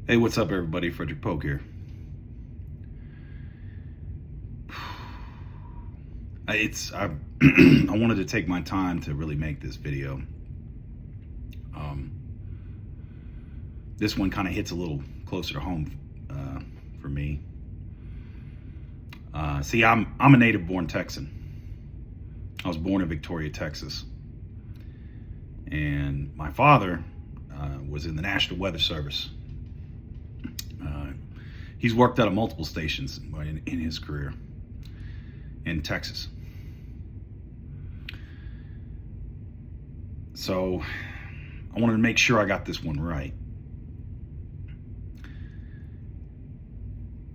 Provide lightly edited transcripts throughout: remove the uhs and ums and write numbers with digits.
Hey, what's up, everybody? Frederick Polk here. I I wanted to take my time to really make this video. Um, this one kind of hits a little closer to home for me. See, I'm a native-born Texan. I was born in Victoria, Texas, and my father was in the National Weather Service. He's worked out of multiple stations in his career in Texas. So I wanted to make sure I got this one right.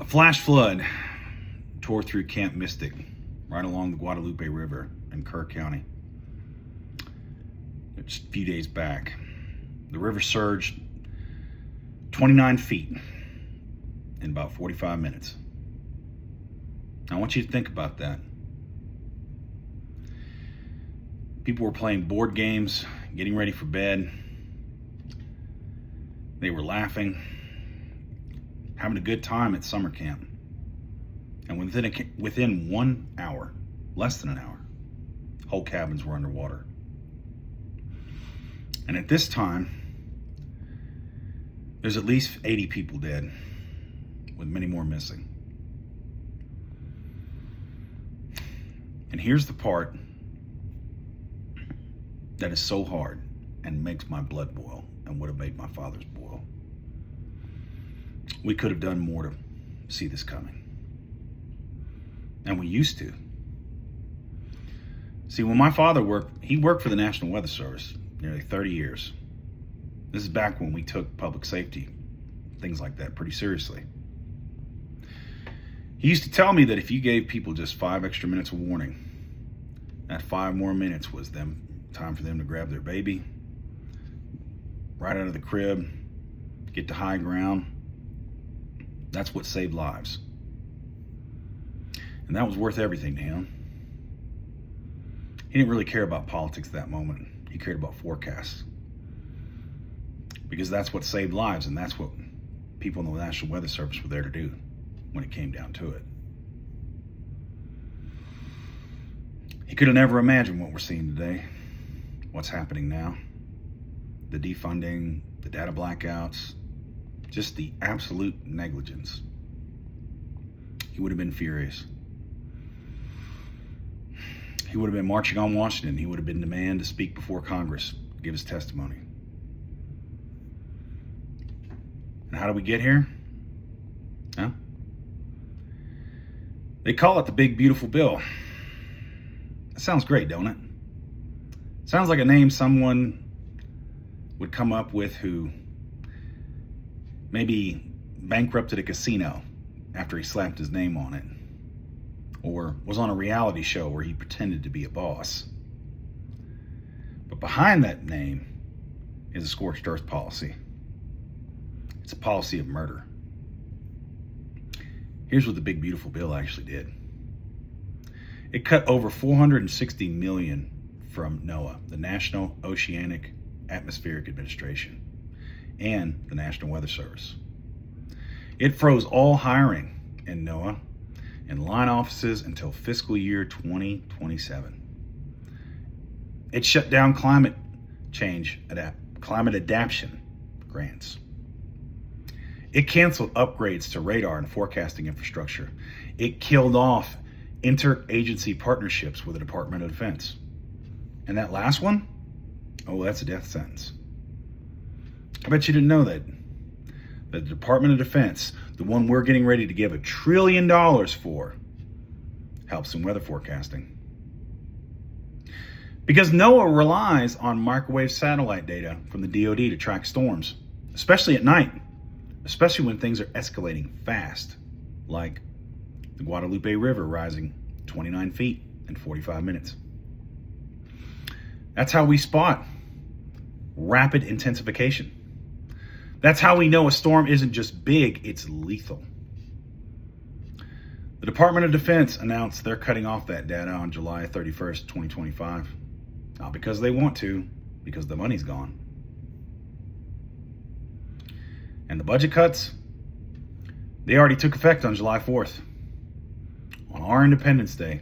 A flash flood tore through Camp Mystic, right along the Guadalupe River in Kerr County. Just a few days back. The river surged 29 feet in about 45 minutes. I want you to think about that. People were playing board games, getting ready for bed. They were laughing, having a good time at summer camp. And within 1 hour, less than an hour, whole cabins were underwater. And at this time, there's at least 80 people dead, with many more missing. And here's the part that is so hard and makes my blood boil and would have made my father's boil. We could have done more to see this coming. And we used to. See, when my father he worked for the National Weather Service nearly 30 years. This is back when we took public safety, things like that, pretty seriously. He used to tell me that if you gave people just 5 extra minutes of warning, that 5 more minutes was time for them to grab their baby, right out of the crib, get to high ground. That's what saved lives. And that was worth everything to him. He didn't really care about politics at that moment. He cared about forecasts. Because that's what saved lives, and that's what people in the National Weather Service were there to do when it came down to it. He could have never imagined what we're seeing today, what's happening now, the defunding, the data blackouts, just the absolute negligence. He would have been furious. He would have been marching on Washington. He would have been demanding to speak before Congress, give his testimony. And how do we get here? Huh? They call it the Big Beautiful Bill. That sounds great, don't it? Sounds like a name someone would come up with who maybe bankrupted a casino after he slapped his name on it, or was on a reality show where he pretended to be a boss. But behind that name is a scorched earth policy. It's a policy of murder. Here's what the Big Beautiful Bill actually did. It cut over $460 million from NOAA, the National Oceanic Atmospheric Administration, and the National Weather Service. It froze all hiring in NOAA and line offices until fiscal year 2027. It shut down climate adaptation grants. It canceled upgrades to radar and forecasting infrastructure. It killed off interagency partnerships with the Department of Defense. And that last one, oh, that's a death sentence. I bet you didn't know that. The Department of Defense, the one we're getting ready to give $1 trillion for, helps in weather forecasting. Because NOAA relies on microwave satellite data from the DoD to track storms, especially at night, especially when things are escalating fast, like the Guadalupe River rising 29 feet in 45 minutes. That's how we spot rapid intensification. That's how we know a storm isn't just big, it's lethal. The Department of Defense announced they're cutting off that data on July 31st, 2025. Not because they want to, because the money's gone. And the budget cuts, they already took effect on July 4th, on our Independence Day.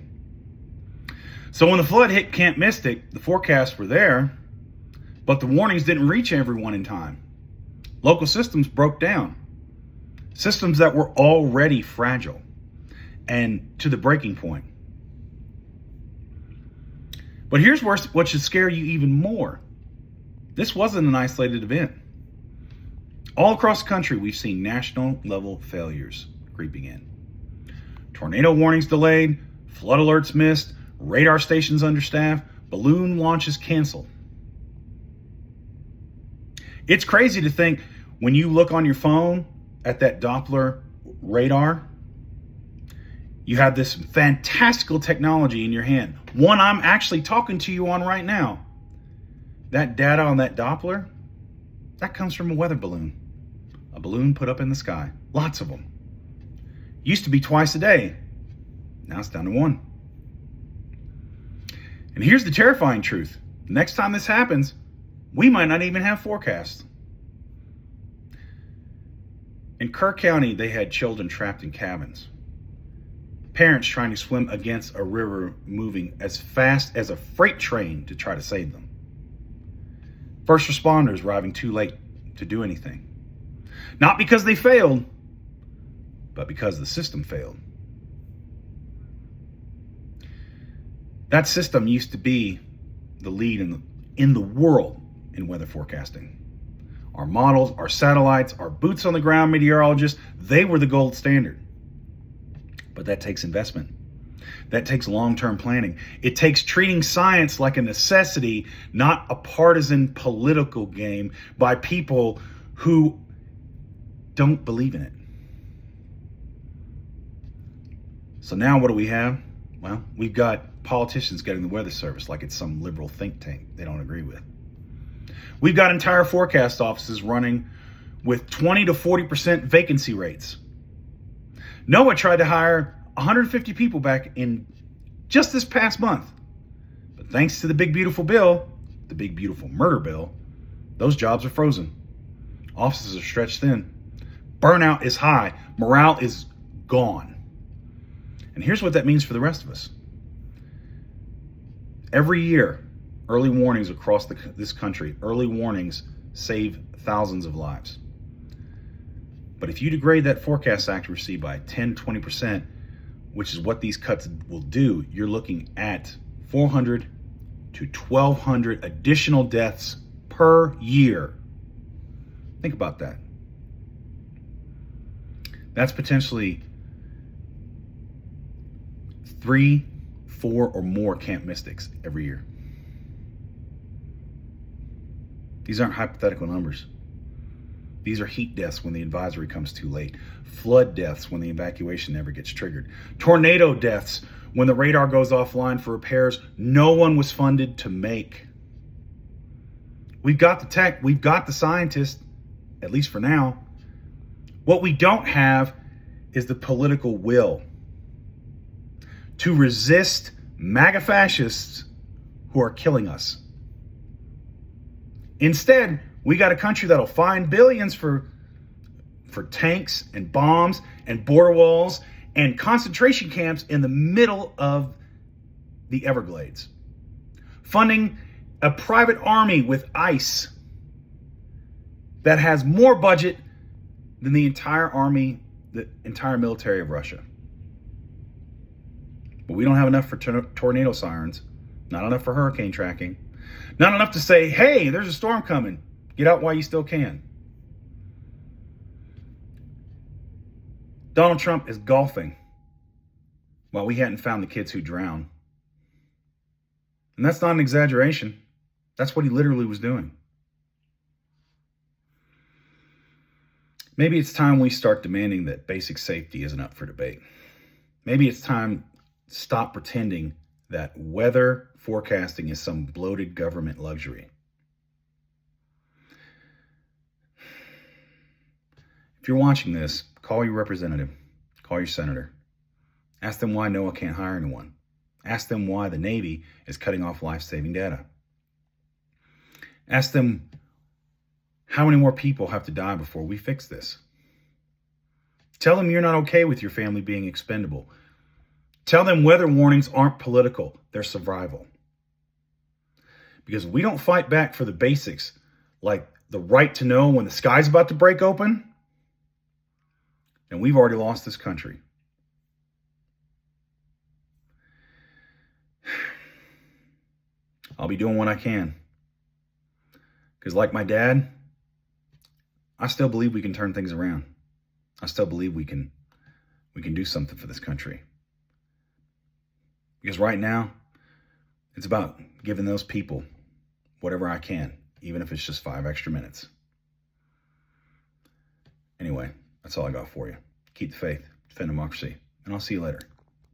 So when the flood hit Camp Mystic, the forecasts were there, but the warnings didn't reach everyone in time. Local systems broke down. Systems that were already fragile and to the breaking point. But here's what should scare you even more. This wasn't an isolated event. All across the country, we've seen national level failures creeping in. Tornado warnings delayed, flood alerts missed, radar stations understaffed, balloon launches canceled. It's crazy to think when you look on your phone at that Doppler radar, you have this fantastical technology in your hand. One I'm actually talking to you on right now. That data on that Doppler, that comes from a weather balloon. A balloon put up in the sky. Lots of them. Used to be twice a day. Now it's down to one. And here's the terrifying truth. Next time this happens, we might not even have forecasts. In Kirk County, they had children trapped in cabins. Parents trying to swim against a river moving as fast as a freight train to try to save them. First responders arriving too late to do anything. Not because they failed, but because the system failed. That system used to be the lead in the world in weather forecasting. Our models, our satellites, our boots on the ground meteorologists, they were the gold standard. But that takes investment. That takes long-term planning. It takes treating science like a necessity, not a partisan political game by people who don't believe in it. So now what do we have? Well, we've got politicians getting the weather service like it's some liberal think tank they don't agree with. We've got entire forecast offices running with 20 to 40% vacancy rates. NOAA tried to hire 150 people back in just this past month. But thanks to the big beautiful bill, the big beautiful murder bill, those jobs are frozen. Offices are stretched thin. Burnout is high. Morale is gone. And here's what that means for the rest of us. Every year, early warnings across this country, early warnings save thousands of lives. But if you degrade that forecast accuracy by 10, 20%, which is what these cuts will do, you're looking at 400 to 1,200 additional deaths per year. Think about that. That's potentially 3, 4, or more Camp Mystics every year. These aren't hypothetical numbers. These are heat deaths when the advisory comes too late. Flood deaths when the evacuation never gets triggered. Tornado deaths when the radar goes offline for repairs no one was funded to make. We've got the tech, we've got the scientists, at least for now. What we don't have is the political will to resist MAGA fascists who are killing us. Instead, we got a country that'll find billions for tanks and bombs and border walls and concentration camps in the middle of the Everglades. Funding a private army with ICE that has more budget than the entire army, the entire military of Russia. But we don't have enough for tornado sirens, not enough for hurricane tracking, not enough to say, hey, there's a storm coming. Get out while you still can. Donald Trump is golfing while we hadn't found the kids who drowned. And that's not an exaggeration. That's what he literally was doing. Maybe it's time we start demanding that basic safety isn't up for debate. Maybe it's time to stop pretending that weather forecasting is some bloated government luxury. If you're watching this, call your representative, call your senator. Ask them why NOAA can't hire anyone. Ask them why the Navy is cutting off life-saving data. Ask them How many more people have to die before we fix this? Tell them you're not okay with your family being expendable. Tell them weather warnings aren't political, they're survival. Because we don't fight back for the basics, like the right to know when the sky's about to break open, and we've already lost this country. I'll be doing what I can. Because like my dad, I still believe we can turn things around. I still believe we can do something for this country. Because right now, it's about giving those people whatever I can, even if it's just 5 extra minutes. Anyway, that's all I got for you. Keep the faith, defend democracy, and I'll see you later.